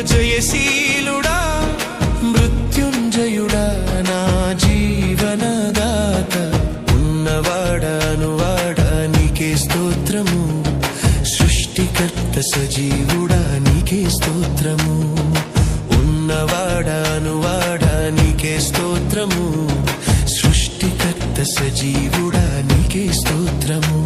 జయశీలుడా మృత్యుంజయుడా నా జీవనదాత ఉన్నవాడా నీకే స్తోత్రము సృష్టికర్త సజీవుడా నీకే స్తోత్రము ఉన్నవాడా నీకే స్తోత్రము సృష్టికర్త సజీవుడా నీకే స్తోత్రము